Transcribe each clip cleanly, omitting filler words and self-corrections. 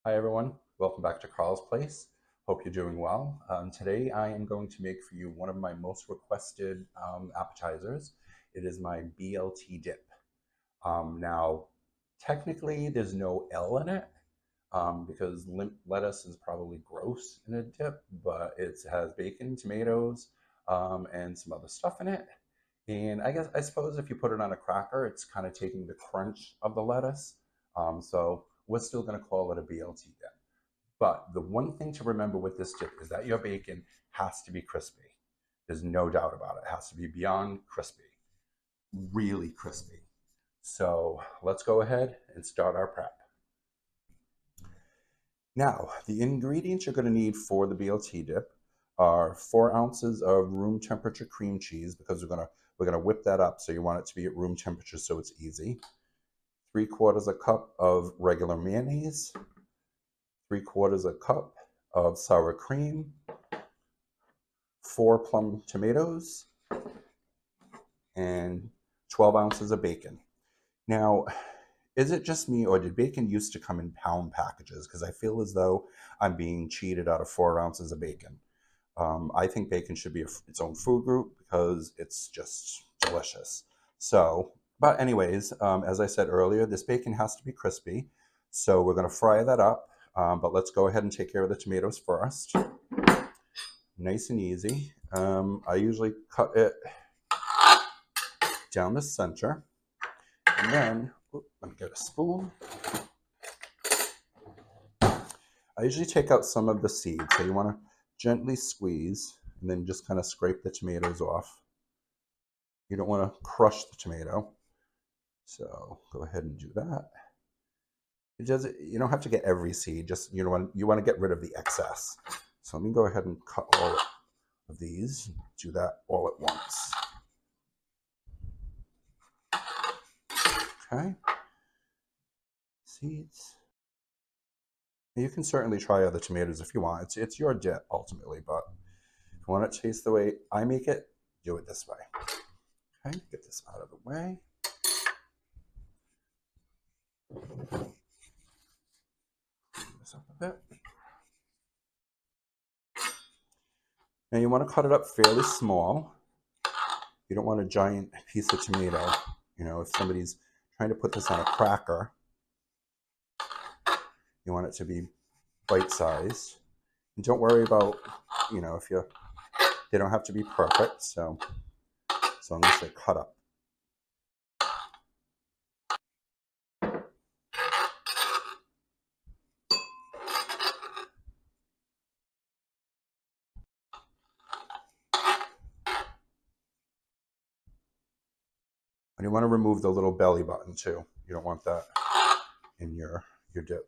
Hi everyone, welcome back to Carl's Place. Hope you're doing well. Today I am going to make for you one of my most requested appetizers. It is my BLT dip. Now, technically there's no L in it because lettuce is probably gross in a dip, but it has bacon, tomatoes, and some other stuff in it. And I suppose if you put it on a cracker, it's kind of taking the crunch of the lettuce. So we're still going to call it a BLT dip. But the one thing to remember with this dip is that your bacon has to be crispy. There's no doubt about it. It has to be beyond crispy, really crispy. So let's go ahead and start our prep. Now, the ingredients you're going to need for the BLT dip are 4 ounces of room temperature cream cheese because we're gonna whip that up, so you want it to be at room temperature so it's easy. 3/4 a cup of regular mayonnaise, 3/4 a cup of sour cream, 4 plum tomatoes, and 12 ounces of bacon. Now, is it just me, or did bacon used to come in pound packages? Because I feel as though I'm being cheated out of 4 ounces of bacon. I think bacon should be its own food group because it's just delicious. So, but anyways, as I said earlier, this bacon has to be crispy. So we're going to fry that up. But let's go ahead and take care of the tomatoes first. Nice and easy. I usually cut it down the center. And then, let me get a spoon. I usually take out some of the seeds. So you want to gently squeeze and then just kind of scrape the tomatoes off. You don't want to crush the tomato. So go ahead and do that. You don't have to get every seed, just you want to get rid of the excess. So let me go ahead and cut all of these. Do that all at once. Okay. Seeds. And you can certainly try other tomatoes if you want. It's your dip ultimately, but if you want it to taste the way I make it, do it this way. Okay, get this out of the way. This up a bit. Now you want to cut it up fairly small. You don't want a giant piece of tomato. You know, if somebody's trying to put this on a cracker, you want it to be bite-sized. And don't worry about, if they don't have to be perfect, so as long as they're cut up. And you want to remove the little belly button too. You don't want that in your dip.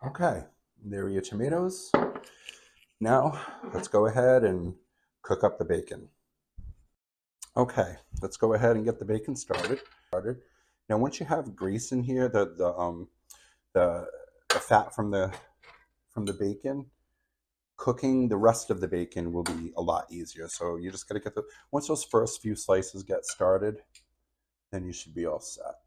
Okay, there are your tomatoes. Now let's go ahead and cook up the bacon. Okay, let's go ahead and get the bacon started. Now, once you have grease in here, the fat from the bacon, cooking the rest of the bacon will be a lot easier. So you just gotta get once those first few slices get started, then you should be all set.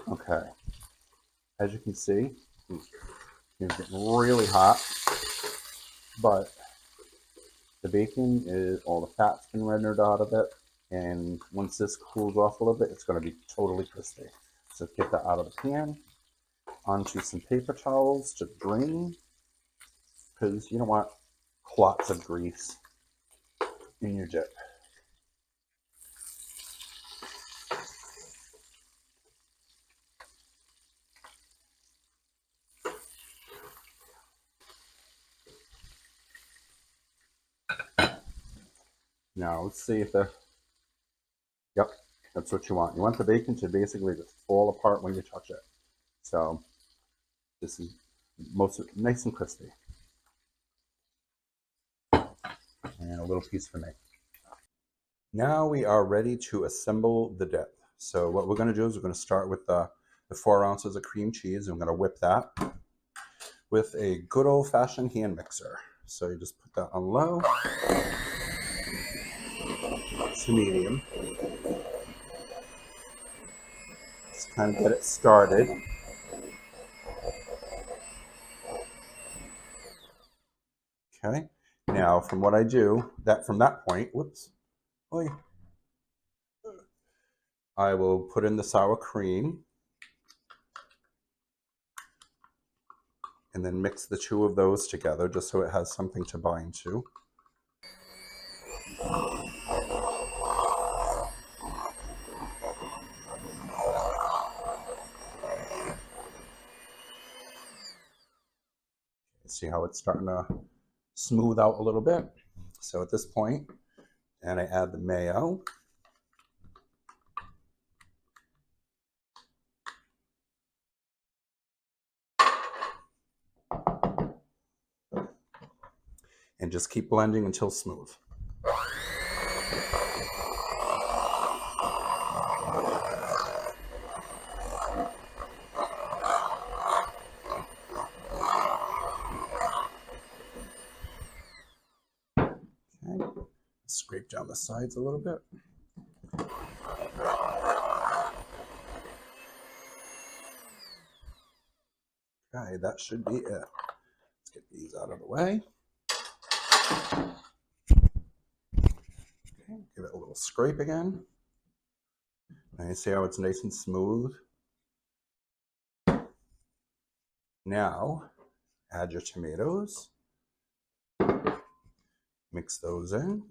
Okay, as you can see, it's getting really hot, but the bacon all the fat's been rendered out of it, and once this cools off a little bit, it's going to be totally crispy. So get that out of the pan, onto some paper towels to drain, because you don't want clots of grease in your dip. Now let's see if yep, that's what you want. You want the bacon to basically just fall apart when you touch it. So this is most nice and crispy. And a little piece for me. Now we are ready to assemble the dip. So what we're going to do is we're going to start with the 4 ounces of cream cheese. I'm going to whip that with a good old-fashioned hand mixer. So you just put that on low to medium. Just kind of get it started. Okay. Now from what I do, from that point, whoops, I will put in the sour cream and then mix the two of those together just so it has something to bind to. See how it's starting to smooth out a little bit. So at this point, and I add the mayo. And just keep blending until smooth. Okay. Scrape down the sides a little bit. Okay, that should be it. Let's get these out of the way. Okay, give it a little scrape again. Now you see how it's nice and smooth. Now, add your tomatoes. Mix those in.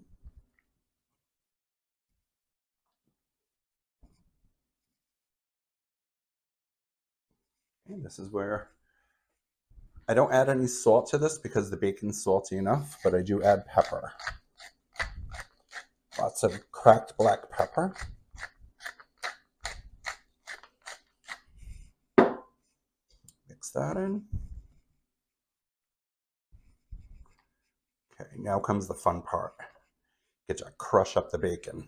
And this is where I don't add any salt to this because the bacon's salty enough, but I do add pepper. Lots of cracked black pepper. Mix that in. Okay, now comes the fun part. Get to crush up the bacon.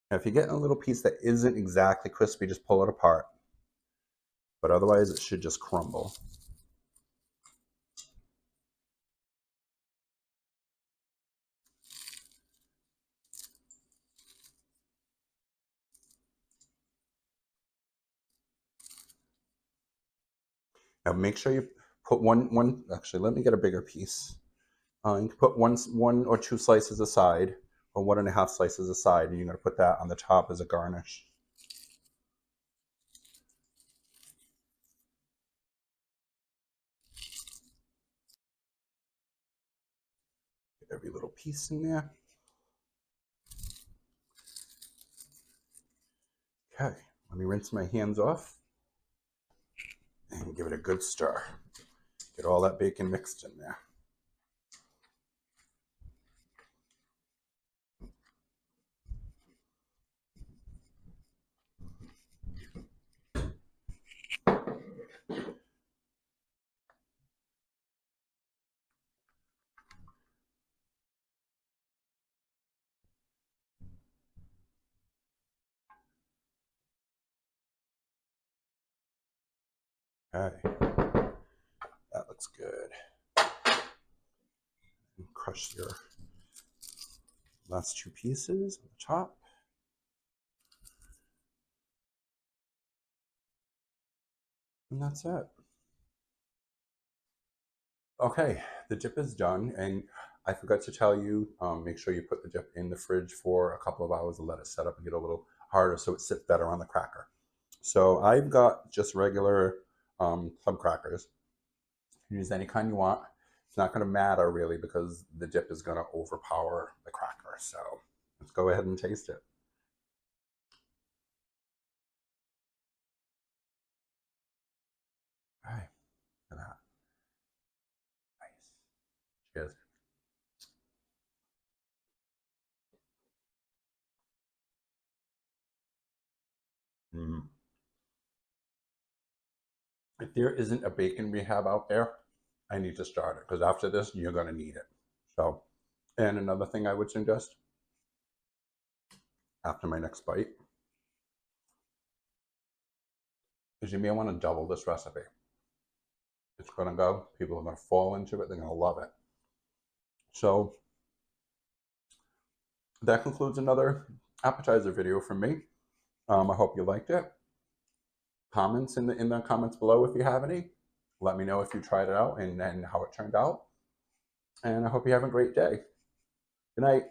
Now, if you get a little piece that isn't exactly crispy, just pull it apart. But otherwise, it should just crumble. Now, make sure you put one. Actually, let me get a bigger piece. You can put one or two slices aside, or 1.5 slices aside, and you're going to put that on the top as a garnish. Get every little piece in there. Okay, let me rinse my hands off and give it a good stir. Get all that bacon mixed in there. Okay, that looks good. And crush your last two pieces on the top. And that's it. Okay, the dip is done, and I forgot to tell you, make sure you put the dip in the fridge for a couple of hours and let it set up and get a little harder so it sits better on the cracker. So I've got just regular club crackers. You can use any kind you want. It's not going to matter really because the dip is going to overpower the cracker. So let's go ahead and taste it. All right, look at that. Nice. Cheers. If there isn't a bacon rehab out there, I need to start it because after this, you're going to need it. So, and another thing I would suggest after my next bite is you may want to double this recipe. It's going to go, people are going to fall into it, they're going to love it. So, that concludes another appetizer video from me. I hope you liked it. Comments in the comments below if you have any. Let me know if you tried it out and how it turned out. And I hope you have a great day. Good night.